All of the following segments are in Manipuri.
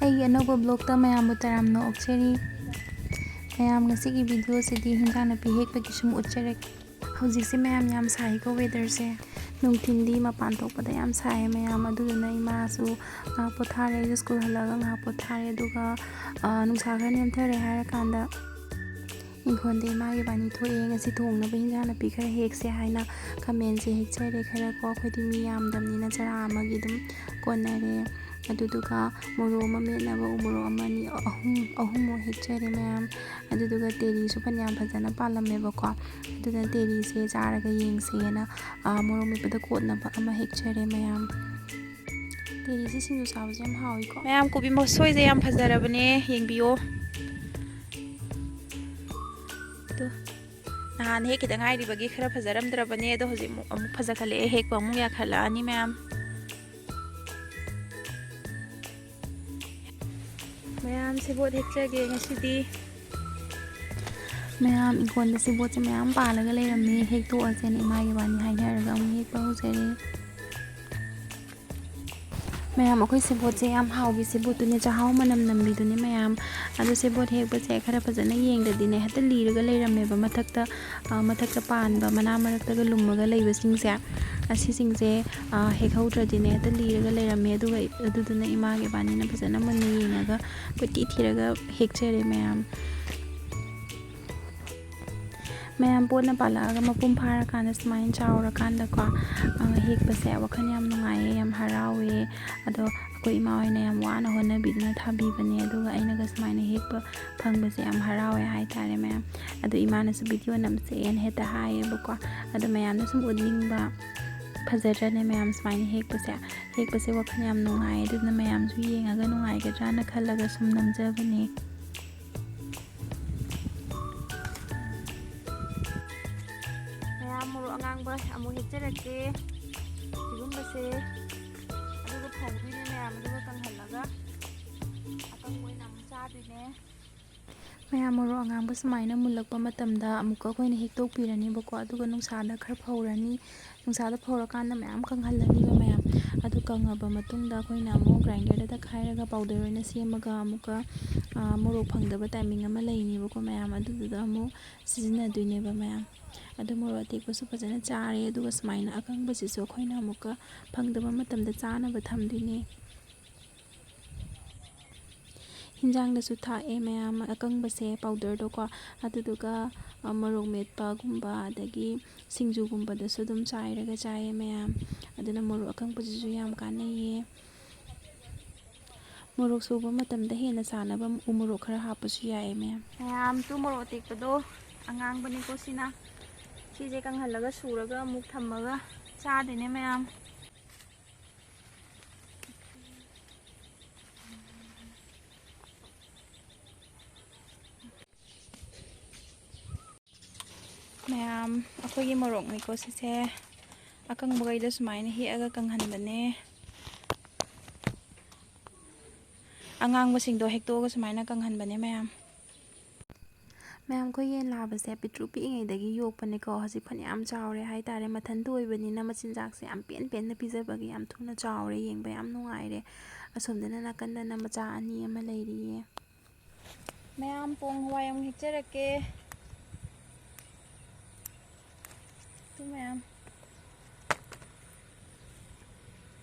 ꯑꯩꯒꯤ ꯑꯅꯧꯕ ꯕ꯭ꯂꯣꯛꯇ ꯃꯌꯥꯝꯕꯨ ꯇꯔꯥꯝꯅ ꯑꯣꯛꯆꯔꯤ꯫ ꯃꯌꯥꯝ ꯉꯁꯤꯒꯤ ꯚꯤꯗꯤꯑꯣꯁꯤꯗꯤ ꯍꯤꯟꯖꯥꯡ ꯅꯥꯄꯤ ꯍꯦꯛꯄꯒꯤ ꯁꯨꯝ ꯎꯠꯆꯔꯛꯀꯦ꯫ ꯍꯧꯖꯤꯛꯁꯦ ꯃꯌꯥꯝ ꯌꯥꯝ ꯁꯥꯏꯀꯣ ꯋꯦꯗꯔꯁꯦ꯫ ꯅꯨꯡꯊꯤꯟꯗꯤ ꯃꯄꯥꯟ ꯊꯣꯛꯄꯗ ꯌꯥꯝ ꯁꯥꯏꯌꯦ ꯃꯌꯥꯝ, ꯑꯗꯨꯗꯨꯅ ꯏꯃꯥꯁꯨ ꯉꯥꯏꯍꯥꯛ ꯄꯣꯊꯥꯔꯦ, ꯑꯩꯁꯨ ꯁ꯭ꯀꯨꯜ ꯍꯜꯂꯛꯑꯒ ꯉꯥꯏꯍꯥꯛ ꯄꯣꯊꯥꯔꯦ, ꯑꯗꯨꯒ ꯅꯨꯡꯁꯥ ꯈꯔ ꯅꯦꯝꯊꯔꯦ ꯍꯥꯏꯔꯀꯥꯟꯗ ꯏꯪꯈꯣꯜꯗ ꯏꯃꯥꯒ ꯏꯕꯥꯅꯤ ꯊꯣꯛꯑꯦ꯫ ꯉꯁꯤ ꯊꯣꯡꯅꯕ ꯍꯤꯟꯖꯥꯡ ꯅꯥꯄꯤ ꯈꯔ ꯍꯦꯛꯁꯦ ꯍꯥꯏꯅ ꯈꯥꯃꯦꯟꯁꯦ ꯍꯦꯛꯆꯔꯦ ꯈꯔ ꯀꯣ, ꯑꯩꯈꯣꯏꯗꯤ ꯃꯤ ꯌꯥꯝꯗꯕꯅꯤꯅ ꯆꯔꯥ ꯑꯃꯒꯤ ꯑꯗꯨꯝ ꯀꯣꯟꯅꯔꯦ꯫ ꯑꯗꯨꯗꯨꯒ ꯃꯣꯔꯣꯛ ꯑꯃ ꯃꯦꯠꯅꯕ ꯎꯃꯣꯔꯣꯛ ꯑꯃ ꯑꯅꯤ ꯑꯍꯨꯝꯃꯨꯛ ꯍꯦꯛꯆꯔꯦ ꯃꯌꯥꯝ꯫ ꯑꯗꯨꯗꯨꯒ ꯇꯦꯔꯤꯁꯨ ꯐꯅꯌꯥꯝ ꯐꯖꯅ ꯄꯥꯜꯂꯝꯃꯦꯕꯀꯣ, ꯑꯗꯨꯅ ꯇꯦꯔꯤꯁꯦ ꯆꯥꯔꯒ ꯌꯦꯡꯁꯦꯅ ꯃꯣꯔꯣꯛ ꯃꯦꯠꯄꯗ ꯀꯣꯠꯅꯕ ꯑꯃ ꯍꯦꯛꯆꯔꯦ ꯃꯌꯥꯝ꯫ ꯇꯦꯔꯤꯁꯦ ꯁꯤꯡꯖꯨ ꯆꯥꯕꯁꯦ ꯌꯥꯝ ꯍꯥꯎꯋꯤꯀꯣ ꯃꯌꯥꯝ꯫ ꯀꯣꯕꯤ ꯃꯁꯣꯏꯁꯦ ꯌꯥꯝ ꯐꯖꯔꯕꯅꯦ, ꯌꯦꯡꯕꯤꯌꯣ꯫ ꯅꯍꯥꯟ ꯍꯦꯛꯈꯤꯗ ꯉꯥꯏꯔꯤꯕꯒꯤ ꯈꯔ ꯐꯖꯔꯝꯗ꯭ꯔꯕꯅꯦ, ꯑꯗꯣ ꯍꯧꯖꯤꯛ ꯑꯃꯨꯛ ꯐꯖꯈꯠꯂꯛꯑꯦ, ꯍꯦꯛꯄ ꯑꯃꯨꯛ ꯌꯥꯈꯠꯂꯛꯑꯅꯤ ꯃꯌꯥꯝ꯫ ꯃꯌꯥꯝ ꯁꯦꯕꯣꯠ ꯍꯦꯛꯆꯒꯦ ꯉꯁꯤꯗꯤ꯫ ꯃꯌꯥꯝ ꯏꯪꯈꯣꯜꯗ ꯁꯦꯕꯣꯠꯁꯦ ꯃꯌꯥꯝ ꯄꯥꯜꯂꯒ ꯂꯩꯔꯝꯃꯦ, ꯍꯦꯛꯇꯣꯛꯑꯁꯦꯅ ꯏꯃꯥꯒ ꯏꯕꯥꯅꯤ ꯍꯥꯏꯅꯔꯒ ꯑꯃꯨꯛ ꯍꯦꯛꯄ ꯍꯧꯖꯔꯦ꯫ ꯃꯌꯥꯝ ꯑꯩꯈꯣꯏ ꯁꯦꯕꯣꯠꯁꯦ ꯌꯥꯝ ꯍꯥꯎꯕꯤ ꯁꯦꯕꯣꯠꯇꯨꯅꯦ, ꯆꯥꯛꯍꯥꯎ ꯃꯅꯝ ꯅꯝꯕꯤꯗꯨꯅꯦ ꯃꯌꯥꯝ꯫ ꯑꯗꯣ ꯁꯦꯕꯣꯠ ꯍꯦꯛꯄꯁꯦ ꯈꯔ ꯐꯖꯅ ꯌꯦꯡꯗ꯭ꯔꯗꯤꯅꯦ ꯍꯦꯛꯇ ꯂꯤꯔꯒ ꯂꯩꯔꯝꯃꯦꯕ, ꯃꯊꯛꯇ ꯄꯥꯟꯕ ꯃꯅꯥ ꯃꯔꯛꯇꯒ ꯂꯨꯝꯃꯒ ꯂꯩꯕꯁꯤꯡꯁꯦ, ꯑꯁꯤꯁꯤꯡꯁꯦ ꯍꯦꯛꯍꯧꯗ꯭ꯔꯗꯤꯅꯦ ꯍꯦꯛꯇ ꯂꯤꯔꯒ ꯂꯩꯔꯝꯃꯦ꯫ ꯑꯗꯨꯗꯨꯅ ꯏꯃꯥꯒ ꯏꯕꯥꯅꯤꯅ ꯐꯖꯅ ꯃꯨꯟꯅ ꯌꯦꯡꯉꯒ ꯀꯣꯏꯊꯤ ꯊꯤꯔꯒ ꯍꯦꯛꯆꯔꯦ ꯃꯌꯥꯝ꯫ ꯃꯌꯥꯝ ꯄꯣꯠꯅ ꯄꯥꯜꯂꯛꯑꯒ ꯃꯄꯨꯡ ꯐꯥꯔꯀꯥꯟꯗ ꯁꯨꯃꯥꯏꯅ ꯆꯥꯎꯔꯀꯥꯟꯗꯀꯣ ꯍꯦꯛꯄꯁꯦ ꯋꯥꯈꯜ ꯌꯥꯝ ꯅꯨꯡꯉꯥꯏꯌꯦ, ꯌꯥꯝ ꯍꯔꯥꯎꯋꯦ꯫ ꯑꯗꯣ ꯑꯩꯈꯣই ꯏꯃꯥ ꯍꯣꯏꯅ ꯌꯥꯝ ꯋꯥꯅ ꯍꯣꯠꯅꯕꯤꯗꯨꯅ ꯊꯥꯕꯤꯕꯅꯦ, ꯑꯗꯨꯒ ꯑꯩꯅꯒ ꯁꯨꯃꯥꯏꯅ ꯍꯦꯛꯄ ꯐꯪꯕꯁꯦ ꯌꯥꯝ ꯍꯔꯥꯎꯋꯦ ꯍꯥꯏꯇꯥꯔꯦ ꯃꯌꯥꯝ꯫ ꯑꯗꯣ ꯏꯃꯥꯅꯁꯨ ꯚꯤꯗꯤꯑꯣ ꯅꯝꯁꯦꯅ ꯍꯦꯛꯇ ꯍꯥꯏꯌꯦꯕꯀꯣ, ꯑꯗꯣ ꯃꯌꯥꯝꯅ ꯁꯨꯝ ꯎꯠꯅꯤꯡꯕ ꯐꯖꯗ꯭ꯔꯅꯦ ꯃꯌꯥꯝ ꯁꯨꯃꯥꯏꯅ ꯍꯦꯛꯄꯁꯦ ꯋꯥꯈꯜ ꯌꯥꯝ ꯅꯨꯡꯉꯥꯏ, ꯑꯗꯨꯅ ꯃꯌꯥꯝꯁꯨ ꯌꯦꯡꯉꯒ ꯅꯨꯡꯉꯥꯏꯒꯗ꯭ꯔꯥꯅ ꯈꯜꯂꯒ ꯁꯨꯝ ꯅꯝꯖꯕꯅꯦ꯫ ꯃꯌꯥꯝ ꯃꯣꯔꯣꯛ ꯑꯉꯥꯡꯕ ꯑꯃꯨꯛ ꯍꯦꯛꯆꯔꯛꯀꯦ ꯁꯤꯒꯨꯝꯕꯁꯦ, ꯑꯗꯨꯒ ꯐꯧꯗꯣꯏꯅꯦ ꯃꯌꯥꯝ, ꯑꯗꯨꯒ ꯀꯪꯍꯜꯂꯒ ꯑꯀꯪꯕ ꯑꯣꯏꯅ ꯑꯃꯨꯛ ꯆꯥꯗꯣꯏꯅꯦ꯫ ꯃꯌꯥꯝ ꯃꯣꯔꯣꯛ ꯑꯉꯥꯡꯕ ꯁꯨꯃꯥꯏꯅ ꯃꯨꯜꯂꯛꯄ ꯃꯇꯝꯗ ꯑꯃꯨꯛꯀ ꯑꯩꯈꯣꯏꯅ ꯍꯦꯛꯇꯣꯛꯄꯤꯔꯅꯤꯕꯀꯣ, ꯑꯗꯨꯒ ꯅꯨꯡꯁꯥꯗ ꯈꯔ ꯐꯧꯔꯅꯤ, ꯅꯨꯡꯁꯥꯗ ꯐꯧꯔꯀꯥꯟꯗ ꯃꯌꯥꯝ ꯀꯪꯍꯜꯂꯅꯤꯕ ꯃꯌꯥꯝ꯫ ꯑꯗꯨ ꯀꯪꯉꯕ ꯃꯇꯨꯡꯗ ꯑꯩꯈꯣꯏꯅ ꯑꯃꯨꯛ ꯒ꯭ꯔꯥꯏꯟꯗꯔꯗ ꯇꯛꯈꯥꯏꯔꯒ ꯄꯥꯎꯗꯔ ꯑꯣꯏꯅ ꯁꯦꯝꯃꯒ ꯑꯃꯨꯛꯀ ꯃꯣꯔꯣꯛ ꯐꯪꯗꯕ ꯇꯥꯏꯃꯤꯡ ꯑꯃ ꯂꯩꯅꯦꯕꯀꯣ ꯃꯌꯥꯝ, ꯑꯗꯨꯗꯨꯗ ꯑꯃꯨꯛ ꯁꯤꯖꯤꯟꯅꯗꯣꯏꯅꯦꯕ ꯃꯌꯥꯝ꯫ ꯑꯗꯨ ꯃꯣꯔꯣꯛ ꯑꯇꯦꯛꯄꯁꯨ ꯐꯖꯅ ꯆꯥꯔꯦ, ꯑꯗꯨꯒ ꯁꯨꯃꯥꯏꯅ ꯑꯀꯪꯕꯁꯤꯁꯨ ꯑꯩꯈꯣꯏꯅ ꯑꯃꯨꯛꯀ ꯐꯪꯗꯕ ꯃꯇꯝꯗ ꯆꯥꯅꯕ ꯊꯝꯗꯣꯏꯅꯦ꯫ ꯍꯤꯟꯖꯥꯡꯗꯁꯨ ꯊꯥꯛꯑꯦ ꯃꯌꯥꯝ ꯑꯀꯪꯕꯁꯦ, ꯄꯥꯎꯗꯔꯗꯣꯀꯣ, ꯑꯗꯨꯗꯨꯒ ꯃꯣꯔꯣꯛ ꯃꯦꯠꯄꯒꯨꯝꯕ ꯑꯗꯒꯤ ꯁꯤꯡꯖꯨꯒꯨꯝꯕꯗꯁꯨ ꯑꯗꯨꯝ ꯆꯥꯏꯔꯒ ꯆꯥꯏꯌꯦ ꯃꯌꯥꯝ꯫ ꯑꯗꯨꯅ ꯃꯣꯔꯣꯛ ꯑꯀꯪꯕꯁꯤꯁꯨ ꯌꯥꯝ ꯀꯥꯟꯅꯩꯌꯦ꯫ ꯃꯣꯔꯣꯛ ꯁꯧꯕ ꯃꯇꯝꯗ ꯍꯦꯟꯅ ꯁꯥꯅꯕ ꯎꯃꯣꯔꯣꯛ ꯈꯔ ꯍꯥꯞꯄꯁꯨ ꯌꯥꯏꯌꯦ ꯃꯌꯥꯝ꯫ ꯃꯌꯥꯝ ꯇꯨ ꯃꯣꯔꯣꯛ ꯑꯇꯦꯛꯄꯗꯣ ꯑꯉꯥꯡꯕꯅꯤꯀꯣ ꯁꯤꯁꯦ ꯀꯪꯍꯜꯂꯒ ꯁꯨꯔꯒ ꯑꯃꯨꯛ ꯊꯝꯃꯒ ꯆꯥꯗꯣꯏꯅꯦ ꯃꯌꯥꯝ꯫ ꯃꯌꯥꯝ ꯑꯩꯈꯣꯏꯒꯤ ꯃꯣꯔꯣꯛꯅꯤꯀꯣ ꯁꯤꯁꯦ, ꯑꯀꯪꯕꯈꯩꯗꯣ ꯁꯨꯃꯥꯏꯅ ꯍꯦꯛꯑꯒ ꯀꯪꯍꯟꯕꯅꯦ꯫ ꯑꯉꯥꯡꯕꯁꯤꯡꯗꯣ ꯍꯦꯛꯇꯣꯛꯑꯒ ꯁꯨꯃꯥꯏꯅ ꯀꯪꯍꯟꯕꯅꯦ ꯃꯌꯥꯝ꯫ ꯃꯌꯥꯝ ꯑꯩꯈꯣꯏ ꯌꯦꯟ ꯂꯥꯕꯁꯦ ꯄꯤꯛꯇ꯭ꯔꯨ ꯄꯤꯛꯏꯉꯩꯗꯒꯤ ꯌꯣꯛꯄꯅꯦꯀꯣ, ꯍꯧꯖꯤꯛ ꯐꯅꯌꯥꯝ ꯆꯥꯎꯔꯦ ꯍꯥꯏꯇꯥꯔꯦ꯫ ꯃꯊꯟꯇ ꯑꯣꯏꯕꯅꯤꯅ ꯃꯆꯤꯟꯖꯥꯛꯁꯦ ꯌꯥꯝ ꯄꯦꯟꯅ ꯄꯤꯖꯕꯒꯤ ꯌꯥꯝ ꯊꯨꯅ ꯆꯥꯎꯔꯦ, ꯌꯦꯡꯕ ꯌꯥꯝ ꯅꯨꯡꯉꯥꯏꯔꯦ꯫ ꯑꯁꯣꯝꯗꯅ ꯅꯥꯀꯟꯗꯅ ꯃꯆꯥ ꯑꯅꯤ ꯑꯃ ꯂꯩꯔꯤꯌꯦ꯫ ꯃꯌꯥꯝ ꯄꯣꯡ ꯍꯋꯥꯏ ꯑꯃꯨꯛ ꯍꯦꯛꯆꯔꯛꯀꯦ꯫ ꯃꯌꯥꯝ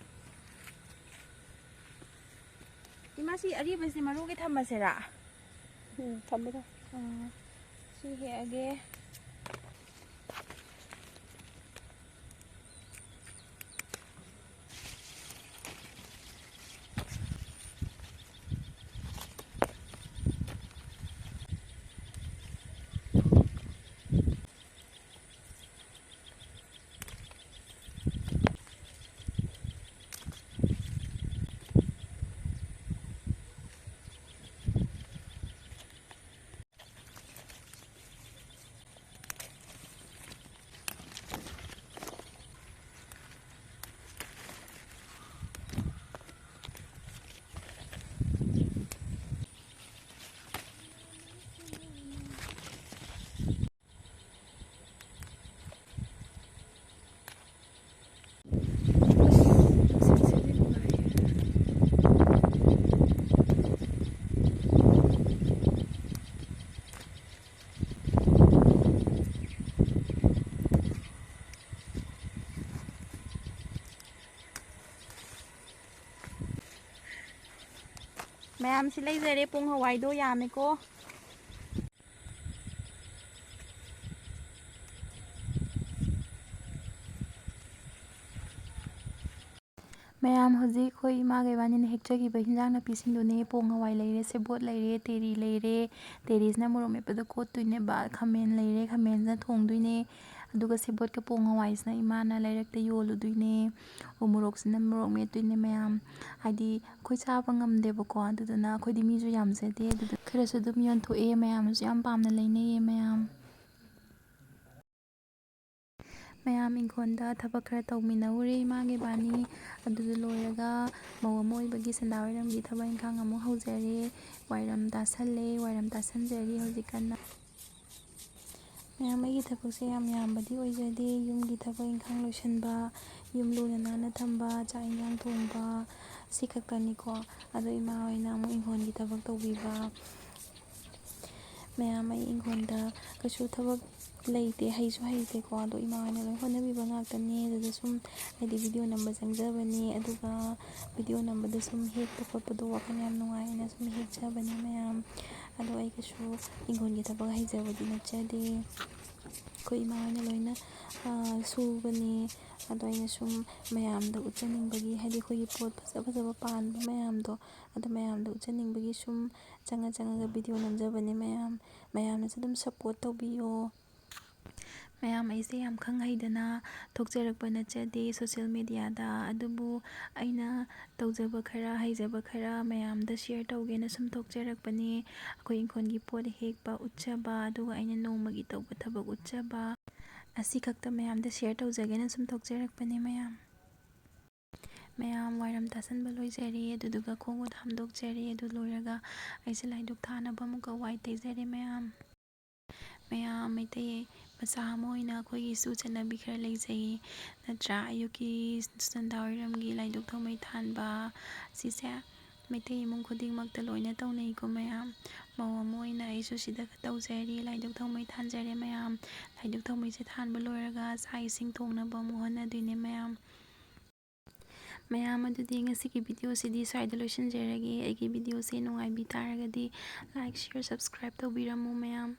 ꯏꯃꯥ ꯁꯤ ꯑꯔꯤꯕꯁꯤ ꯃꯔꯨꯒꯤ ꯊꯝꯃꯁꯤꯔꯥ? ꯊꯝꯃꯣ꯫ ꯁꯤ ꯍꯦꯛꯑꯒꯦ꯫ ꯃꯌꯥꯝꯁꯤ ꯂꯩꯖꯔꯦ ꯄꯣꯡ ꯍꯋꯥꯏꯗꯣ ꯌꯥꯝꯃꯦꯀꯣ ꯃꯌꯥꯝ ꯍꯧꯖꯤꯛ ꯑꯩꯈꯣꯏ ꯏꯃꯥꯒ ꯏꯕꯥꯅꯤꯅ ꯍꯦꯛꯆꯈꯤꯕ ꯍꯤꯟꯖꯥꯡ ꯅꯥꯄꯤꯁꯤꯡꯗꯨꯅꯦ ꯄꯣꯡ ꯍꯋꯥꯏ ꯂꯩꯔꯦ ꯁꯦꯕꯣꯠ ꯂꯩꯔꯦ ꯇꯦꯔꯤ ꯂꯩꯔꯦ ꯇꯦꯔꯤꯁꯤꯅ ꯃꯣꯔꯣꯛ ꯃꯦꯠꯄꯗ ꯀꯣꯠꯇꯣꯏꯅꯦꯕ ꯈꯥꯃꯦꯟ ꯂꯩꯔꯦ ꯈꯥꯃꯦꯟꯁꯤꯅ ꯊꯣꯡꯗꯣꯏꯅꯦ ꯑꯗꯨꯒ ꯁꯦꯕꯣꯠꯀ ꯄꯣꯡ ꯍꯋꯥꯏꯁꯤꯅ ꯏꯃꯥꯅ ꯂꯩꯔꯛꯇ ꯌꯣꯜꯂꯨꯗꯣꯏꯅꯦ ꯎꯃꯣꯔꯣꯛꯁꯤꯅ ꯃꯣꯔꯣꯛ ꯃꯦꯠꯇꯣꯏꯅꯦ ꯃꯌꯥꯝ ꯍꯥꯏꯗꯤ ꯑꯩꯈꯣꯏ ꯆꯥꯕ ꯉꯝꯗꯦꯕꯀꯣ ꯑꯗꯨꯗꯨꯅ ꯑꯩꯈꯣꯏꯗꯤ ꯃꯤꯁꯨ ꯌꯥꯝꯖꯗꯦ ꯑꯗꯨꯗ ꯈꯔꯁꯨ ꯑꯗꯨꯝ ꯌꯣꯟꯊꯣꯛꯑꯦ ꯃꯌꯥꯝꯅꯁꯨ ꯌꯥꯝ ꯄꯥꯝꯅ ꯂꯩꯅꯩꯌꯦ ꯃꯌꯥꯝ ꯏꯪꯈꯣꯜꯗ ꯊꯕꯛ ꯈꯔ ꯇꯧꯃꯤꯟꯅꯧꯔꯦ ꯏꯃꯥꯒ ꯏꯕꯥꯅꯤ ꯑꯗꯨꯗ ꯂꯣꯏꯔꯒ ꯃꯧ ꯑꯃ ꯑꯣꯏꯕꯒꯤ ꯁꯟꯗꯥꯋꯥꯏꯔꯝꯒꯤ ꯊꯕꯛ ꯏꯪꯈꯥꯡ ꯑꯃꯨꯛ ꯍꯧꯖꯔꯦ ꯋꯥꯏꯔꯝ ꯇꯥꯁꯜꯂꯦ ꯋꯥꯏꯔꯝ ꯇꯥꯁꯟꯖꯔꯤ ꯍꯧꯖꯤꯛ ꯀꯟꯅ ꯃꯌꯥꯝ ꯑꯩꯒꯤ ꯊꯕꯛꯁꯦ ꯌꯥꯝ ꯌꯥꯝꯕꯗꯤ ꯑꯣꯏꯖꯗꯦ ꯌꯨꯝꯒꯤ ꯊꯕꯛ ꯏꯪꯈꯥꯡ ꯂꯣꯏꯁꯤꯟꯕ ꯌꯨꯝ ꯂꯨꯅ ꯅꯥꯟꯅ ꯊꯝꯕ ꯆꯥꯛ ꯏꯟꯁꯥꯡ ꯊꯣꯡꯕ ꯁꯤ ꯈꯛꯇꯅꯤꯀꯣ ꯑꯗꯣ ꯏꯃꯥ ꯍꯣꯏꯅ ꯑꯃꯨꯛ ꯏꯪꯈꯣꯜꯒꯤ ꯊꯕꯛ ꯇꯧꯕꯤꯕ ꯃꯌꯥꯝ ꯑꯩ ꯏꯪꯈꯣꯜꯗ ꯀꯩꯁꯨ ꯊꯕꯛ ꯂꯩꯇꯦ ꯍꯩꯁꯨ ꯍꯩꯇꯦꯀꯣ ꯑꯗꯣ ꯏꯃꯥ ꯍꯣꯏꯅ ꯂꯣꯏ ꯍꯣꯠꯅꯕꯤꯕ ꯉꯥꯛꯇꯅꯤ ꯑꯗꯨꯗ ꯁꯨꯝ ꯍꯥꯏꯗꯤ ꯚꯤꯗꯤꯑꯣ ꯅꯝꯕ ꯆꯪꯖꯕꯅꯤ ꯑꯗꯨꯒ ꯚꯤꯗꯤꯑꯣ ꯅꯝꯕꯗ ꯁꯨꯝ ꯍꯦꯛꯄ ꯈꯣꯠꯄꯗꯣ ꯋꯥꯈꯜ ꯌꯥꯝ ꯅꯨꯡꯉꯥꯏꯅ ꯁꯨꯝ ꯍꯦꯛꯆꯕꯅꯤ ꯃꯌꯥꯝ ꯑꯗꯣ ꯑꯩ ꯀꯩꯁꯨ ꯏꯪꯈꯣꯜꯒꯤ ꯊꯕꯛ ꯍꯩꯖꯕꯗꯤ ꯅꯠꯆꯗꯦ ꯑꯩꯈꯣꯏ ꯏꯃꯥ ꯍꯣꯏꯅ ꯂꯣꯏꯅ ꯁꯨꯕꯅꯤ ꯑꯗꯣ ꯑꯩꯅ ꯁꯨꯝ ꯃꯌꯥꯝꯗ ꯎꯠꯆꯅꯤꯡꯕꯒꯤ ꯍꯥꯏꯗꯤ ꯑꯩꯈꯣꯏꯒꯤ ꯄꯣꯠ ꯐꯖ ꯐꯖꯕ ꯄꯥꯟꯕ ꯃꯌꯥꯝꯗꯣ ꯑꯗꯣ ꯃꯌꯥꯝꯗ ꯎꯠꯆꯅꯤꯡꯕꯒꯤ ꯁꯨꯝ ꯆꯪꯉꯒ ꯚꯤꯗꯤꯑꯣ ꯅꯝꯖꯕꯅꯤ ꯃꯌꯥꯝꯅꯁꯨ ꯑꯗꯨꯝ ꯁꯞꯄꯣꯔꯠ ꯇꯧꯕꯤꯌꯣ ꯃꯌꯥꯝ ꯑꯩꯁꯦ ꯌꯥꯝ ꯈꯪ ꯍꯩꯗꯅ ꯊꯣꯛꯆꯔꯛꯄ ꯅꯠꯆꯗꯦ ꯁꯣꯁꯤꯌꯦꯜ ꯃꯦꯗꯤꯌꯥꯗ ꯑꯗꯨꯕꯨ ꯑꯩꯅ ꯇꯧꯖꯕ ꯈꯔ ꯍꯩꯖꯕ ꯈꯔ ꯃꯌꯥꯝꯗ ꯁꯤꯌꯔ ꯇꯧꯒꯦꯅ ꯁꯨꯝ ꯊꯣꯛꯆꯔꯛꯄꯅꯤ ꯑꯩꯈꯣꯏ ꯏꯪꯈꯣꯜꯒꯤ ꯄꯣꯠ ꯍꯦꯛꯄ ꯎꯠꯆꯕ ꯑꯗꯨꯒ ꯑꯩꯅ ꯅꯣꯡꯃꯒꯤ ꯇꯧꯕ ꯊꯕꯛ ꯎꯠꯆꯕ ꯑꯁꯤ ꯈꯛꯇ ꯃꯌꯥꯝꯗ ꯁꯤꯌꯔ ꯇꯧꯖꯒꯦꯅ ꯁꯨꯝ ꯊꯣꯛꯆꯔꯛꯄꯅꯤ ꯃꯌꯥꯝ ꯋꯥꯏꯔꯝ ꯇꯥꯁꯟꯕ ꯂꯣꯏꯖꯔꯦ ꯑꯗꯨꯗꯨꯒ ꯈꯣꯡꯒꯨꯠ ꯍꯥꯝꯗꯣꯛꯆꯔꯦ ꯑꯗꯨ ꯂꯣꯏꯔꯒ ꯑꯩꯁꯦ ꯂꯥꯏꯙꯨꯛ ꯊꯥꯅꯕ ꯑꯃꯨꯛꯀ ꯋꯥꯏ ꯇꯩꯖꯔꯦ ꯃꯌꯥꯝ ꯃꯩꯇꯩ ꯃꯆꯥ ꯑꯃ ꯑꯣꯏꯅ ꯑꯩꯈꯣꯏꯒꯤꯁꯨ ꯆꯠꯅꯕꯤ ꯈꯔ ꯂꯩꯖꯩ ꯅꯠꯇ꯭ꯔꯥ ꯑꯌꯨꯛꯀꯤ ꯁꯟꯙꯥꯋꯥꯏꯔꯝꯒꯤ ꯂꯥꯏꯙꯨꯛ ꯊꯧꯃꯩ ꯊꯥꯟꯕ ꯁꯤꯁꯦ ꯃꯩꯇꯩ ꯏꯃꯨꯡ ꯈꯨꯗꯤꯡꯃꯛꯇ ꯂꯣꯏꯅ ꯇꯧꯅꯩꯀꯣ ꯃꯌꯥꯝ ꯃꯧ ꯑꯃ ꯑꯣꯏꯅ ꯑꯩꯁꯨ ꯁꯤꯗ ꯇꯧꯖꯔꯤ ꯂꯥꯏꯙꯨꯛ ꯊꯧꯃꯩ ꯊꯥꯟꯖꯔꯦ ꯃꯌꯥꯝ ꯂꯥꯏꯙꯨꯛ ꯊꯧꯃꯩꯁꯦ ꯊꯥꯟꯕ ꯂꯣꯏꯔꯒ ꯆꯥꯛ ꯏꯁꯤꯡ ꯊꯣꯡꯅꯕ ꯑꯃꯨꯛ ꯍꯣꯠꯅꯗꯣꯏꯅꯦ ꯃꯌꯥꯝ ꯑꯗꯨꯗꯤ ꯉꯁꯤꯒꯤ ꯚꯤꯗꯤꯑꯣꯁꯤꯗꯤ ꯁ꯭ꯋꯥꯏꯗ ꯂꯣꯏꯁꯤꯟꯖꯔꯒꯦ ꯑꯩꯒꯤ ꯚꯤꯗꯤꯑꯣꯁꯦ ꯅꯨꯡꯉꯥꯏꯕꯤ ꯇꯥꯔꯒꯗꯤ ꯂꯥꯏꯛ ꯁꯤꯌꯔ ꯁꯕꯁꯀ꯭ꯔꯥꯏꯕ ꯇꯧꯕꯤꯔꯝꯃꯨ ꯃꯌꯥꯝ